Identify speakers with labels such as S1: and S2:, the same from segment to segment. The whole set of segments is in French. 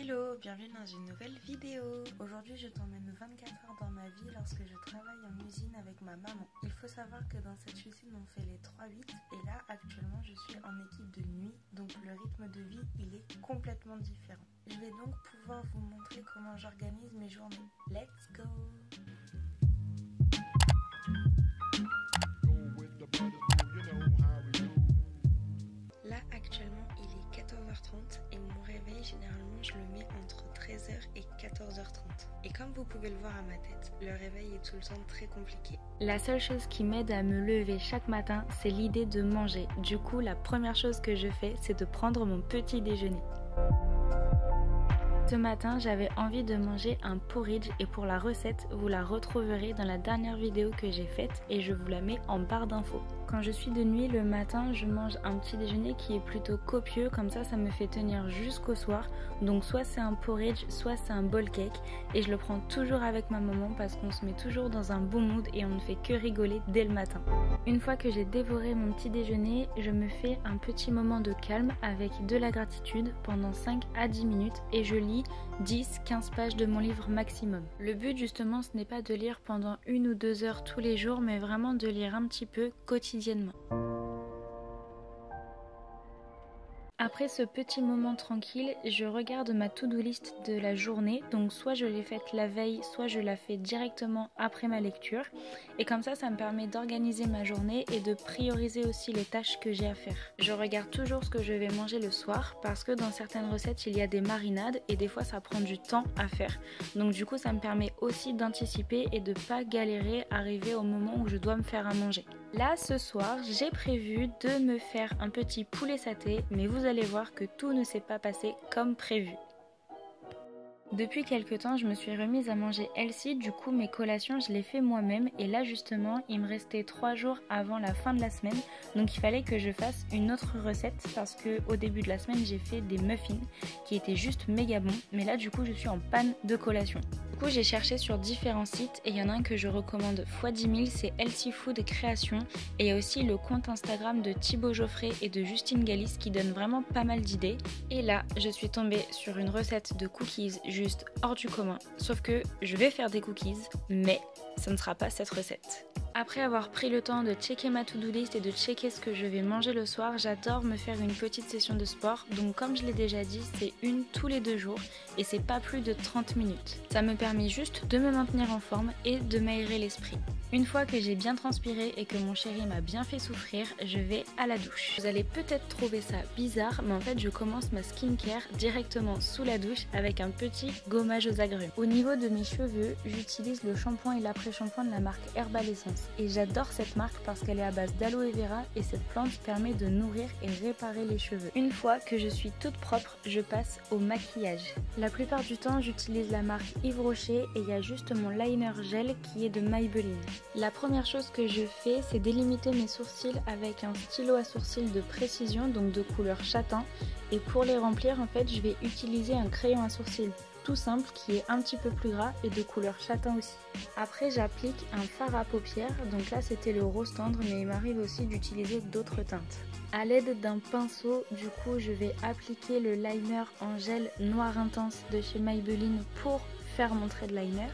S1: Hello, bienvenue dans une nouvelle vidéo. Aujourd'hui je t'emmène 24 heures dans ma vie lorsque je travaille en usine avec ma maman. Il faut savoir que dans cette usine on fait les 3-8 et là actuellement je suis en équipe de nuit, donc le rythme de vie il est complètement différent. Je vais donc pouvoir vous montrer comment j'organise mes journées. Let's go! Là actuellement il est 14h30 et mon réveil généralement je le mets entre 13h et 14h30. Et comme vous pouvez le voir à ma tête, le réveil est tout le temps très compliqué. La seule chose qui m'aide à me lever chaque matin, c'est l'idée de manger. Du coup, la première chose que je fais, c'est de prendre mon petit déjeuner. Ce matin, j'avais envie de manger un porridge et pour la recette, vous la retrouverez dans la dernière vidéo que j'ai faite et je vous la mets en barre d'infos. Quand je suis de nuit le matin, je mange un petit déjeuner qui est plutôt copieux, comme ça me fait tenir jusqu'au soir. Donc soit c'est un porridge, soit c'est un bowl cake et je le prends toujours avec ma maman parce qu'on se met toujours dans un bon mood et on ne fait que rigoler dès le matin. Une fois que j'ai dévoré mon petit déjeuner, je me fais un petit moment de calme avec de la gratitude pendant 5 à 10 minutes et je lis 10-15 pages de mon livre maximum. Le but justement ce n'est pas de lire pendant 1 ou 2 heures tous les jours mais vraiment de lire un petit peu quotidiennement. Après ce petit moment tranquille, je regarde ma to-do list de la journée, donc soit je l'ai faite la veille, soit je la fais directement après ma lecture. Et comme ça me permet d'organiser ma journée et de prioriser aussi les tâches que j'ai à faire. Je regarde toujours ce que je vais manger le soir parce que dans certaines recettes il y a des marinades et des fois ça prend du temps à faire. Donc du coup ça me permet aussi d'anticiper et de pas galérer arriver au moment où je dois me faire à manger. Là ce soir j'ai prévu de me faire un petit poulet saté, mais vous allez voir que tout ne s'est pas passé comme prévu. Depuis quelques temps, je me suis remise à manger healthy, du coup mes collations je les fais moi-même et là justement il me restait 3 jours avant la fin de la semaine, donc il fallait que je fasse une autre recette parce que au début de la semaine j'ai fait des muffins qui étaient juste méga bons, mais là du coup je suis en panne de collation. Du coup j'ai cherché sur différents sites et il y en a un que je recommande x 10 000, c'est Healthy Food Création et il y a aussi le compte Instagram de Thibaut Geoffrey et de Justine Galis qui donne vraiment pas mal d'idées. Et là je suis tombée sur une recette de cookies juste hors du commun, sauf que je vais faire des cookies mais ça ne sera pas cette recette. Après avoir pris le temps de checker ma to-do list et de checker ce que je vais manger le soir, j'adore me faire une petite session de sport. Donc comme je l'ai déjà dit, c'est une tous les 2 jours et c'est pas plus de 30 minutes. Ça me permet juste de me maintenir en forme et de m'aérer l'esprit. Une fois que j'ai bien transpiré et que mon chéri m'a bien fait souffrir, je vais à la douche. Vous allez peut-être trouver ça bizarre, mais en fait je commence ma skincare directement sous la douche avec un petit gommage aux agrumes. Au niveau de mes cheveux, j'utilise le shampoing et l'après-shampoing de la marque Herbal Essence. Et j'adore cette marque parce qu'elle est à base d'aloe vera et cette plante permet de nourrir et réparer les cheveux. Une fois que je suis toute propre, je passe au maquillage. La plupart du temps, j'utilise la marque Yves Rocher et il y a juste mon liner gel qui est de Maybelline. La première chose que je fais, c'est délimiter mes sourcils avec un stylo à sourcils de précision, donc de couleur châtain. Et pour les remplir, en fait, je vais utiliser un crayon à sourcils tout simple qui est un petit peu plus gras et de couleur châtain aussi. Après j'applique un fard à paupières, donc là c'était le rose tendre mais il m'arrive aussi d'utiliser d'autres teintes. A l'aide d'un pinceau, du coup je vais appliquer le liner en gel noir intense de chez Maybelline pour faire mon trait de liner.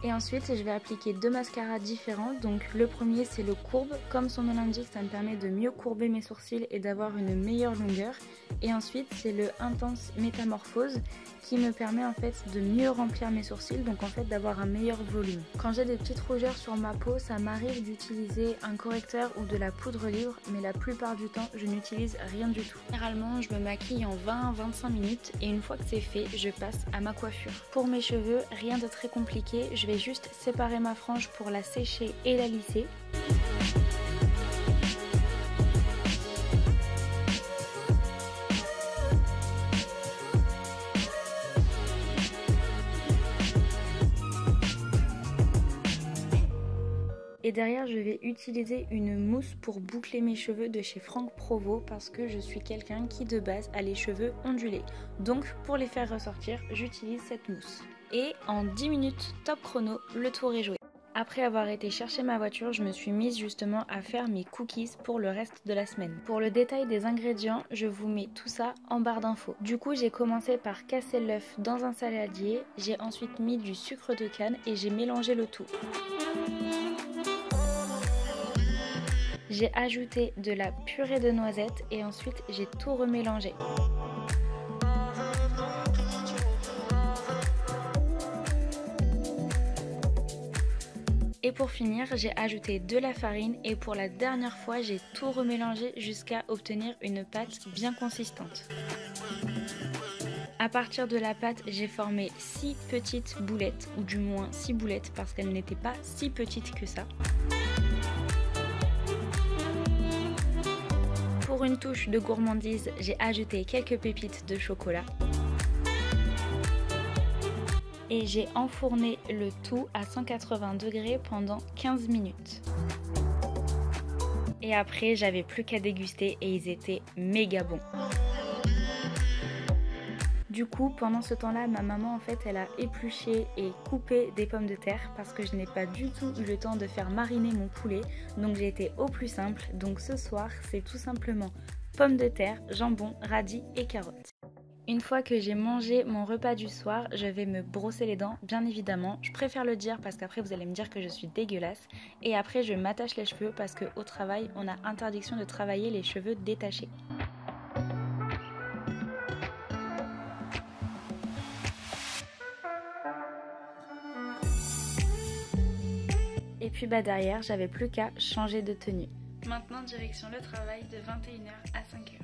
S1: Et ensuite je vais appliquer 2 mascaras différents, donc le premier c'est le courbe, comme son nom l'indique ça me permet de mieux courber mes sourcils et d'avoir une meilleure longueur. Et ensuite c'est le intense métamorphose qui me permet en fait de mieux remplir mes sourcils, donc en fait d'avoir un meilleur volume. Quand j'ai des petites rougeurs sur ma peau, ça m'arrive d'utiliser un correcteur ou de la poudre libre, mais la plupart du temps je n'utilise rien du tout. Généralement je me maquille en 20-25 minutes et une fois que c'est fait, je passe à ma coiffure. Pour mes cheveux, rien de très compliqué, je vais juste séparer ma frange pour la sécher et la lisser. Et derrière je vais utiliser une mousse pour boucler mes cheveux de chez Franck Provo parce que je suis quelqu'un qui de base a les cheveux ondulés. Donc pour les faire ressortir, j'utilise cette mousse. Et en 10 minutes top chrono, le tour est joué. Après avoir été chercher ma voiture, je me suis mise justement à faire mes cookies pour le reste de la semaine. Pour le détail des ingrédients, je vous mets tout ça en barre d'infos. Du coup, j'ai commencé par casser l'œuf dans un saladier, j'ai ensuite mis du sucre de canne et j'ai mélangé le tout. J'ai ajouté de la purée de noisettes et ensuite j'ai tout remélangé. Et pour finir, j'ai ajouté de la farine et pour la dernière fois, j'ai tout remélangé jusqu'à obtenir une pâte bien consistante. À partir de la pâte, j'ai formé 6 petites boulettes, ou du moins 6 boulettes parce qu'elles n'étaient pas si petites que ça. Pour une touche de gourmandise, j'ai ajouté quelques pépites de chocolat. Et j'ai enfourné le tout à 180 degrés pendant 15 minutes. Et après, j'avais plus qu'à déguster et ils étaient méga bons. Du coup, pendant ce temps-là, ma maman en fait, elle a épluché et coupé des pommes de terre parce que je n'ai pas du tout eu le temps de faire mariner mon poulet. Donc j'ai été au plus simple. Donc ce soir, c'est tout simplement pommes de terre, jambon, radis et carottes. Une fois que j'ai mangé mon repas du soir, je vais me brosser les dents, bien évidemment. Je préfère le dire parce qu'après vous allez me dire que je suis dégueulasse. Et après je m'attache les cheveux parce qu'au travail, on a interdiction de travailler les cheveux détachés. Et puis derrière, j'avais plus qu'à changer de tenue. Maintenant direction le travail de 21h à 5h.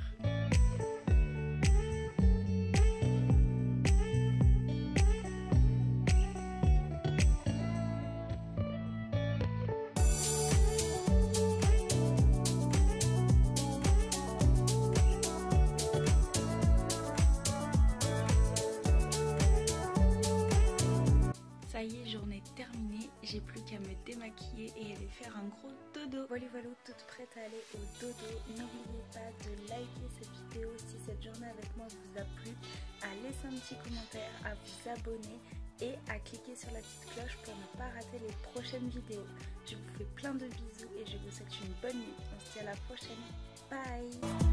S1: Ça y est, journée terminée, j'ai plus qu'à me démaquiller et aller faire un gros dodo. Voilà, toute prête à aller au dodo. N'oubliez pas de liker cette vidéo si cette journée avec moi vous a plu, à laisser un petit commentaire, à vous abonner et à cliquer sur la petite cloche pour ne pas rater les prochaines vidéos. Je vous fais plein de bisous et je vous souhaite une bonne nuit. On se dit à la prochaine. Bye!